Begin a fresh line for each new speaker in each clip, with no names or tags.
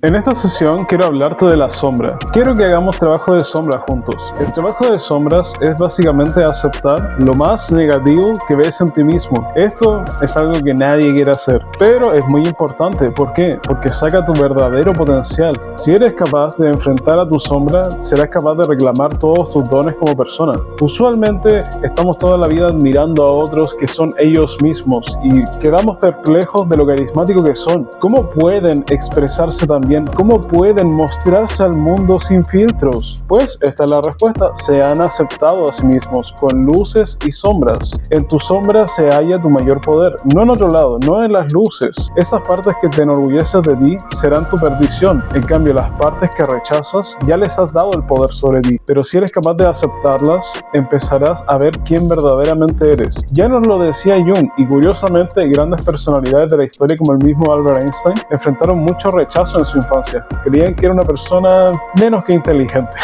En esta sesión quiero hablarte de la sombra. Quiero que hagamos trabajo de sombra juntos. El trabajo de sombras es básicamente aceptar lo más negativo que ves en ti mismo. Esto es algo que nadie quiere hacer, pero es muy importante. ¿Por qué? Porque saca tu verdadero potencial. Si eres capaz de enfrentar a tu sombra, serás capaz de reclamar todos tus dones como persona. Usualmente estamos toda la vida admirando a otros que son ellos mismos y quedamos perplejos de lo carismático que son. ¿Cómo pueden expresarse tan bien? ¿Cómo pueden mostrarse al mundo sin filtros? Pues esta es la respuesta: se han aceptado a sí mismos con luces y sombras. En tu sombra se halla tu mayor poder, no en otro lado, no en las luces. Esas partes que te enorgulleces de ti serán tu perdición. En cambio, las partes que rechazas ya les has dado el poder sobre ti, pero si eres capaz de aceptarlas, empezarás a ver quién verdaderamente eres. Ya nos lo decía Jung, y curiosamente grandes personalidades de la historia como el mismo Albert Einstein enfrentaron mucho rechazo en su infancia. Creían que era una persona menos que inteligente.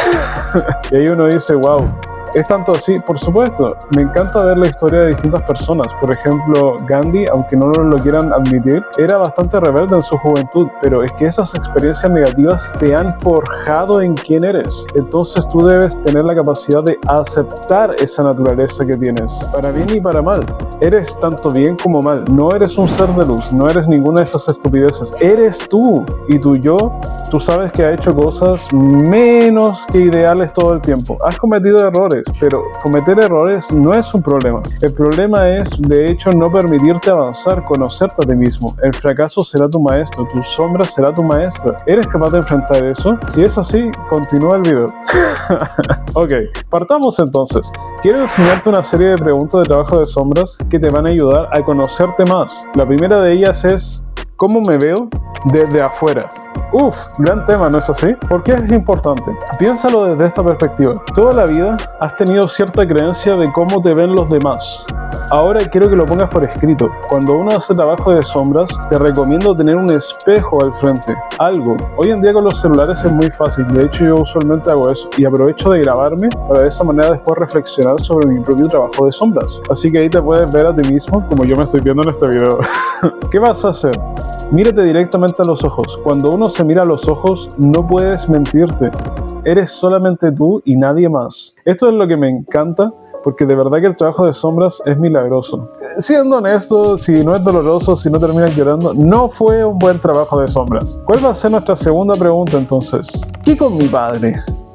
Y ahí uno dice, wow, ¿es tanto así? Por supuesto, me encanta ver la historia de distintas personas. Por ejemplo, Gandhi, aunque no lo quieran admitir, era bastante rebelde en su juventud, pero es que esas experiencias negativas te han forjado en quién eres. Entonces tú debes tener la capacidad de aceptar esa naturaleza que tienes, para bien y para mal. Eres tanto bien como mal, no eres un ser de luz, no eres ninguna de esas estupideces, eres tú. Y tu yo, tú sabes que ha hecho cosas menos que ideales todo el tiempo. Has cometido errores, pero cometer errores no es un problema. El problema es, de hecho, no permitirte avanzar, conocerte a ti mismo. El fracaso será tu maestro, tu sombra será tu maestra. ¿Eres capaz de enfrentar eso? Si es así, continúa el video. Ok, partamos entonces. Quiero enseñarte una serie de preguntas de trabajo de sombras que te van a ayudar a conocerte más. La primera de ellas es: ¿cómo me veo desde afuera? Gran tema, ¿no es así? ¿Por qué es importante? Piénsalo desde esta perspectiva. Toda la vida has tenido cierta creencia de cómo te ven los demás. Ahora quiero que lo pongas por escrito. Cuando uno hace trabajo de sombras, te recomiendo tener un espejo al frente. Algo. Hoy en día con los celulares es muy fácil. De hecho, yo usualmente hago eso y aprovecho de grabarme para de esa manera después reflexionar sobre mi propio trabajo de sombras. Así que ahí te puedes ver a ti mismo como yo me estoy viendo en este video. ¿Qué vas a hacer? Mírate directamente a los ojos. Cuando uno se mira a los ojos, no puedes mentirte. Eres solamente tú y nadie más. Esto es lo que me encanta, porque de verdad que el trabajo de sombras es milagroso. Siendo honesto, si no es doloroso, si no terminas llorando, no fue un buen trabajo de sombras. ¿Cuál va a ser nuestra segunda pregunta entonces? ¿Qué con mi padre?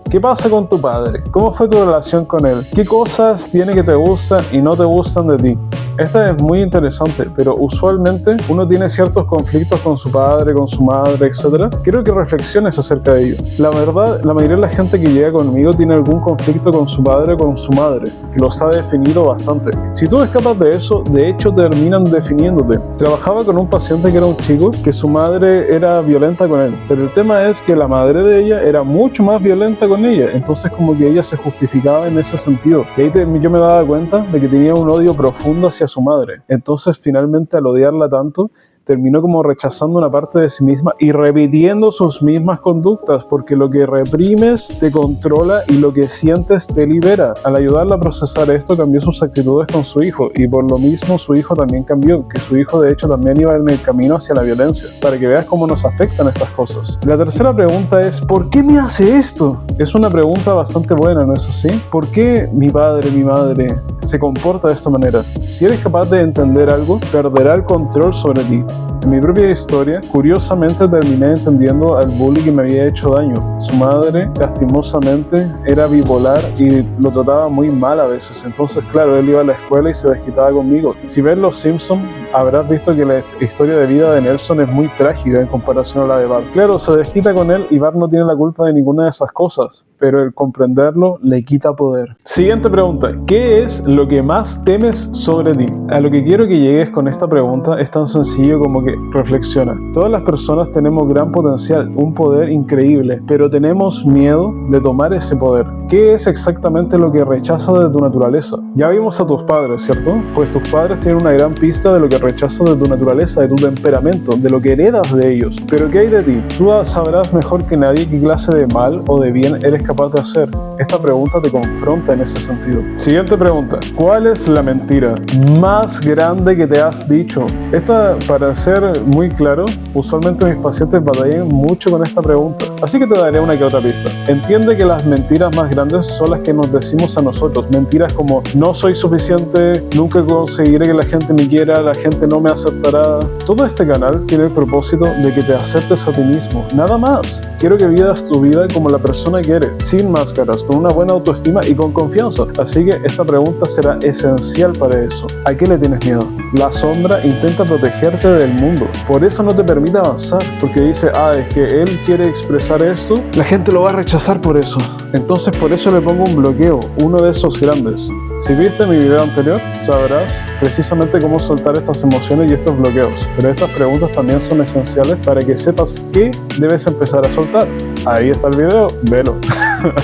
¿Qué pasa con tu padre? ¿Cómo fue tu relación con él? ¿Qué cosas tiene que te gustan y no te gustan de ti? Esta es muy interesante, pero usualmente uno tiene ciertos conflictos con su padre, con su madre, etc. Quiero que reflexiones acerca de ello. La verdad, la mayoría de la gente que llega conmigo tiene algún conflicto con su padre o con su madre, que los ha definido bastante. Si tú escapas de eso, de hecho terminan definiéndote. Trabajaba con un paciente que era un chico, que su madre era violenta con él, pero el tema es que la madre de ella era mucho más violenta con ella, entonces como que ella se justificaba en ese sentido. Y ahí yo me daba cuenta de que tenía un odio profundo hacia su madre. Entonces finalmente, al odiarla tanto, terminó como rechazando una parte de sí misma y repitiendo sus mismas conductas, porque lo que reprimes te controla y lo que sientes te libera. Al ayudarla a procesar esto, cambió sus actitudes con su hijo, y por lo mismo su hijo también cambió, que su hijo de hecho también iba en el camino hacia la violencia, para que veas cómo nos afectan estas cosas. La tercera pregunta es: ¿por qué me hace esto? Es una pregunta bastante buena, ¿no es así? ¿Por qué mi padre, mi madre se comporta de esta manera? Si eres capaz de entender algo, perderá el control sobre ti. En mi propia historia, curiosamente terminé entendiendo al bully que me había hecho daño. Su madre, lastimosamente, era bipolar y lo trataba muy mal a veces. Entonces, claro, él iba a la escuela y se desquitaba conmigo. Si ves Los Simpsons, habrás visto que la historia de vida de Nelson es muy trágica en comparación a la de Bart. Claro, se desquita con él y Bart no tiene la culpa de ninguna de esas cosas, pero el comprenderlo le quita poder. Siguiente pregunta: ¿qué es lo que más temes sobre ti? A lo que quiero que llegues con esta pregunta es tan sencillo como que reflexiona. Todas las personas tenemos gran potencial, un poder increíble, pero tenemos miedo de tomar ese poder. ¿Qué es exactamente lo que rechazas de tu naturaleza? Ya vimos a tus padres, ¿cierto? Pues tus padres tienen una gran pista de lo que rechazas de tu naturaleza, de tu temperamento, de lo que heredas de ellos. Pero ¿qué hay de ti? Tú sabrás mejor que nadie qué clase de mal o de bien eres capaz de hacer. Esta pregunta te confronta en ese sentido. Siguiente pregunta. ¿Cuál es la mentira más grande que te has dicho? Esta, para ser muy claro, usualmente mis pacientes batallan mucho con esta pregunta. Así que te daré una que otra pista. Entiende que las mentiras más grandes son las que nos decimos a nosotros. Mentiras como no soy suficiente, nunca conseguiré que la gente me quiera, la gente no me aceptará. Todo este canal tiene el propósito de que te aceptes a ti mismo. Nada más. Quiero que vivas tu vida como la persona que eres, sin máscaras, con una buena autoestima y con confianza. Así que esta pregunta será esencial para eso. ¿A qué le tienes miedo? La sombra intenta protegerte del mundo. Por eso no te permite avanzar, porque dice, es que él quiere expresar esto, la gente lo va a rechazar por eso. Entonces por eso le pongo un bloqueo, uno de esos grandes. Si viste mi video anterior, sabrás precisamente cómo soltar estas emociones y estos bloqueos. Pero estas preguntas también son esenciales para que sepas qué debes empezar a soltar. Ahí está el video, velo.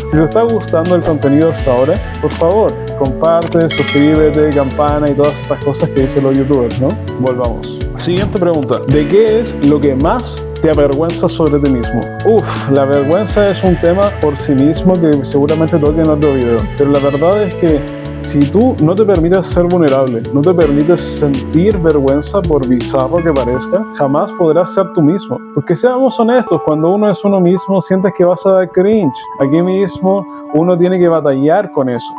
Si te está gustando el contenido hasta ahora, por favor, comparte, suscríbete, campana y todas estas cosas que dicen los youtubers, ¿no? Volvamos. Siguiente pregunta. ¿De qué es lo que más te avergüenzas sobre ti mismo? La vergüenza es un tema por sí mismo que seguramente toque en otro video. Pero la verdad es que si tú no te permites ser vulnerable, no te permites sentir vergüenza por bizarro que parezca, jamás podrás ser tú mismo. Porque seamos honestos, cuando uno es uno mismo, sientes que vas a dar cringe. Aquí mismo uno tiene que batallar con eso.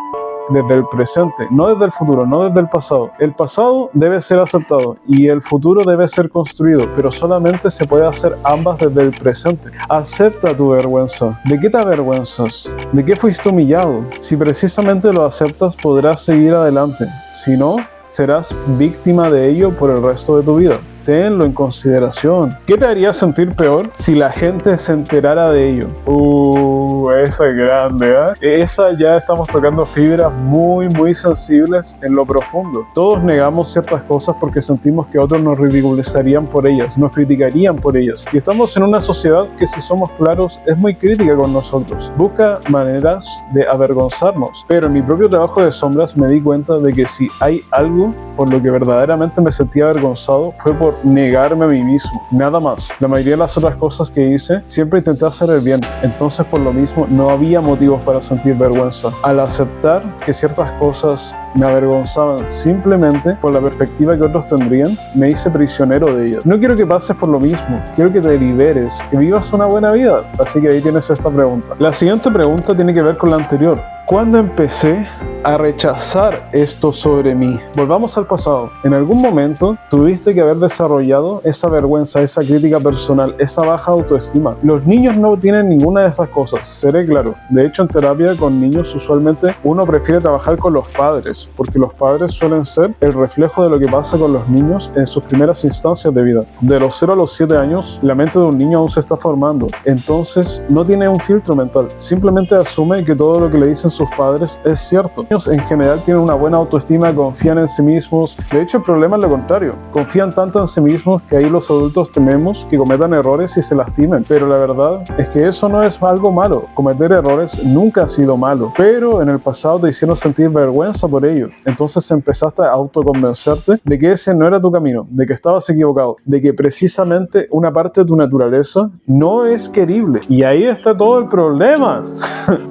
Desde el presente, no desde el futuro, no desde el pasado. El pasado debe ser aceptado y el futuro debe ser construido, pero solamente se puede hacer ambas desde el presente. Acepta tu vergüenza. ¿De qué te avergüenzas? ¿De qué fuiste humillado? Si precisamente lo aceptas, podrás seguir adelante. Si no, serás víctima de ello por el resto de tu vida. Tenlo en consideración. ¿Qué te haría sentir peor si la gente se enterara de ello? Esa es grande, Esa ya estamos tocando fibras muy sensibles en lo profundo. Todos negamos ciertas cosas porque sentimos que otros nos ridiculizarían por ellas, nos criticarían por ellas. Y estamos en una sociedad que, si somos claros, es muy crítica con nosotros. Busca maneras de avergonzarnos. Pero en mi propio trabajo de sombras me di cuenta de que si hay algo por lo que verdaderamente me sentía avergonzado, fue por negarme a mí mismo, nada más. La mayoría de las otras cosas que hice, siempre intenté hacer el bien. Entonces, por lo mismo, no había motivos para sentir vergüenza. Al aceptar que ciertas cosas me avergonzaban simplemente por la perspectiva que otros tendrían, me hice prisionero de ellas. No quiero que pases por lo mismo, quiero que te liberes, que vivas una buena vida. Así que ahí tienes esta pregunta. La siguiente pregunta tiene que ver con la anterior. ¿Cuándo empecé a rechazar esto sobre mí? Volvamos al pasado. En algún momento tuviste que haber desarrollado esa vergüenza, esa crítica personal, esa baja autoestima. Los niños no tienen ninguna de esas cosas, seré claro. De hecho, en terapia con niños usualmente uno prefiere trabajar con los padres, porque los padres suelen ser el reflejo de lo que pasa con los niños en sus primeras instancias de vida. De los 0 a los 7 años, la mente de un niño aún se está formando. Entonces, no tiene un filtro mental. Simplemente asume que todo lo que le dicen sus padres es cierto. Los niños en general tienen una buena autoestima, confían en sí mismos. De hecho, el problema es lo contrario. Confían tanto en sí mismos que ahí los adultos tememos que cometan errores y se lastimen. Pero la verdad es que eso no es algo malo. Cometer errores nunca ha sido malo. Pero en el pasado te hicieron sentir vergüenza por ello. Entonces empezaste a autoconvencerte de que ese no era tu camino, de que estabas equivocado, de que precisamente una parte de tu naturaleza no es querible. Y ahí está todo el problema.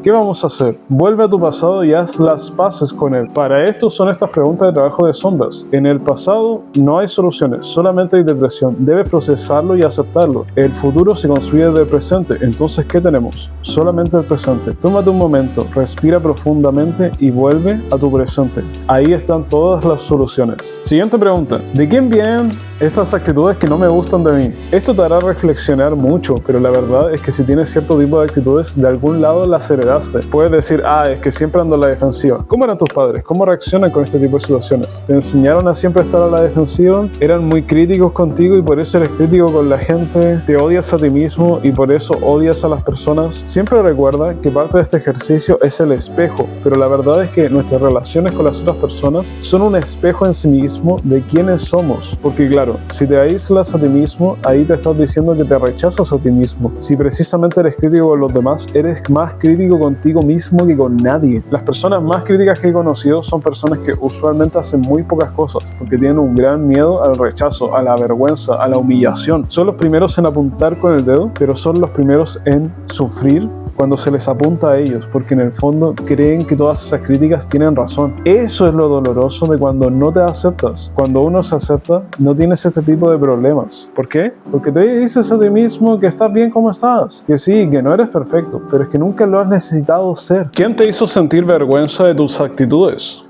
¿Qué vamos a hacer? Vuelve a tu pasado y haz las paces con él. Para esto son estas preguntas de trabajo de sombras. En el pasado no hay soluciones, solamente hay depresión. Debes procesarlo y aceptarlo. El futuro se construye desde el presente. Entonces, ¿qué tenemos? Solamente el presente. Tómate un momento, respira profundamente y vuelve a tu presente. Ahí están todas las soluciones. Siguiente pregunta. ¿De quién vienen estas actitudes que no me gustan de mí? Esto te hará reflexionar mucho, pero la verdad es que si tienes cierto tipo de actitudes, de algún lado las heredaste. Puedes decir, es que siempre ando a la defensiva. ¿Cómo eran tus padres? ¿Cómo reaccionan con este tipo de situaciones? ¿Te enseñaron a siempre estar a la defensiva? ¿Eran muy críticos contigo y por eso eres crítico con la gente? ¿Te odias a ti mismo y por eso odias a las personas? Siempre recuerda que parte de este ejercicio es el espejo, pero la verdad es que nuestras relaciones con las otras personas son un espejo en sí mismo de quiénes somos. Porque claro, si te aíslas a ti mismo, ahí te estás diciendo que te rechazas a ti mismo. Si precisamente eres crítico con los demás, eres más crítico contigo mismo que con nadie. Las personas más críticas que he conocido son personas que usualmente hacen muy pocas cosas porque tienen un gran miedo al rechazo, a la vergüenza, a la humillación. Son los primeros en apuntar con el dedo, pero son los primeros en sufrir cuando se les apunta a ellos, porque en el fondo creen que todas esas críticas tienen razón. Eso es lo doloroso de cuando no te aceptas. Cuando uno se acepta, no tienes este tipo de problemas. ¿Por qué? Porque te dices a ti mismo que estás bien como estás, que sí, que no eres perfecto, pero es que nunca lo has necesitado ser. ¿Quién te hizo sentir vergüenza de tus actitudes?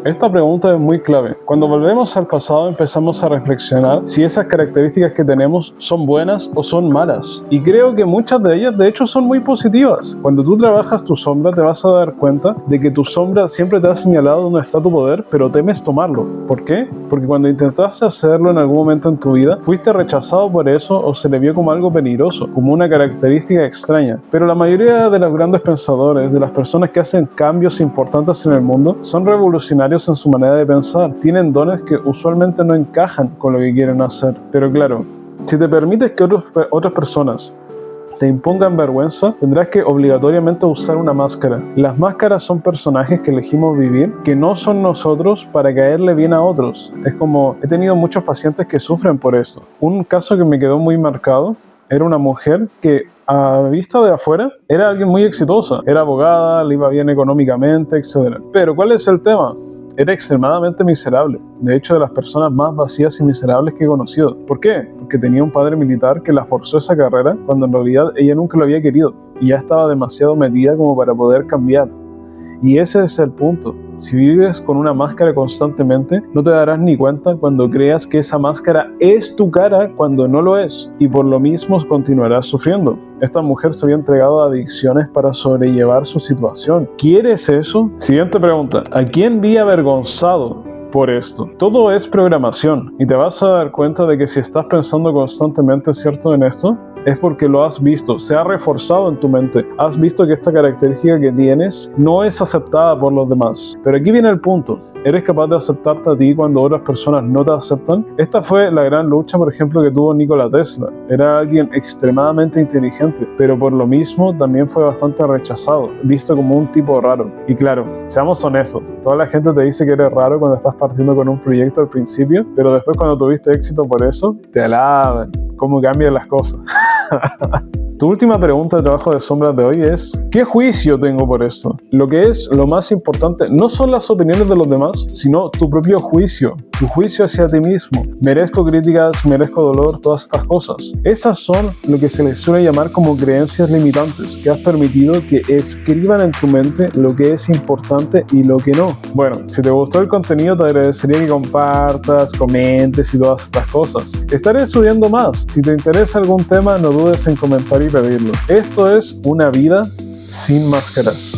Esta pregunta es muy clave. Cuando volvemos al pasado empezamos a reflexionar si esas características que tenemos son buenas o son malas. Y creo que muchas de ellas de hecho son muy positivas. Cuando tú trabajas tu sombra te vas a dar cuenta de que tu sombra siempre te ha señalado dónde está tu poder, pero temes tomarlo. ¿Por qué? Porque cuando intentaste hacerlo en algún momento en tu vida, fuiste rechazado por eso o se le vio como algo peligroso, como una característica extraña. Pero la mayoría de los grandes pensadores, de las personas que hacen cambios importantes en el mundo, son revolucionarios en su manera de pensar, tienen dones que usualmente no encajan con lo que quieren hacer. Pero claro, si te permites que otras personas te impongan vergüenza, tendrás que obligatoriamente usar una máscara. Las máscaras son personajes que elegimos vivir, que no son nosotros para caerle bien a otros. Es como, he tenido muchos pacientes que sufren por esto. Un caso que me quedó muy marcado era una mujer que a vista de afuera era alguien muy exitosa, era abogada, le iba bien económicamente, etc. Pero ¿cuál es el tema? Era extremadamente miserable, de hecho de las personas más vacías y miserables que he conocido. ¿Por qué? Porque tenía un padre militar que la forzó esa carrera cuando en realidad ella nunca lo había querido y ya estaba demasiado metida como para poder cambiar. Y ese es el punto. Si vives con una máscara constantemente, no te darás ni cuenta cuando creas que esa máscara es tu cara cuando no lo es, y por lo mismo continuarás sufriendo. Esta mujer se había entregado a adicciones para sobrellevar su situación. ¿Quieres eso? Siguiente pregunta. ¿A quién vi avergonzado por esto? Todo es programación, y te vas a dar cuenta de que si estás pensando constantemente, ¿cierto?, en esto, es porque lo has visto, se ha reforzado en tu mente. Has visto que esta característica que tienes no es aceptada por los demás. Pero aquí viene el punto. ¿Eres capaz de aceptarte a ti cuando otras personas no te aceptan? Esta fue la gran lucha, por ejemplo, que tuvo Nikola Tesla. Era alguien extremadamente inteligente, pero por lo mismo también fue bastante rechazado, visto como un tipo raro. Y claro, seamos honestos, toda la gente te dice que eres raro cuando estás partiendo con un proyecto al principio, pero después cuando tuviste éxito por eso, te alaban. ¿Cómo cambian las cosas? Tu última pregunta de trabajo de sombras de hoy es: ¿qué juicio tengo por esto? Lo que es lo más importante no son las opiniones de los demás, sino tu propio juicio, tu juicio hacia ti mismo. Merezco críticas, merezco dolor, todas estas cosas. Esas son lo que se les suele llamar como creencias limitantes, que has permitido que escriban en tu mente lo que es importante y lo que no. Bueno, si te gustó el contenido te agradecería que compartas, comentes y todas estas cosas. Estaré subiendo más. Si te interesa algún tema, no dudes en comentar y pedirlo. Esto es Una Vida Sin Máscaras.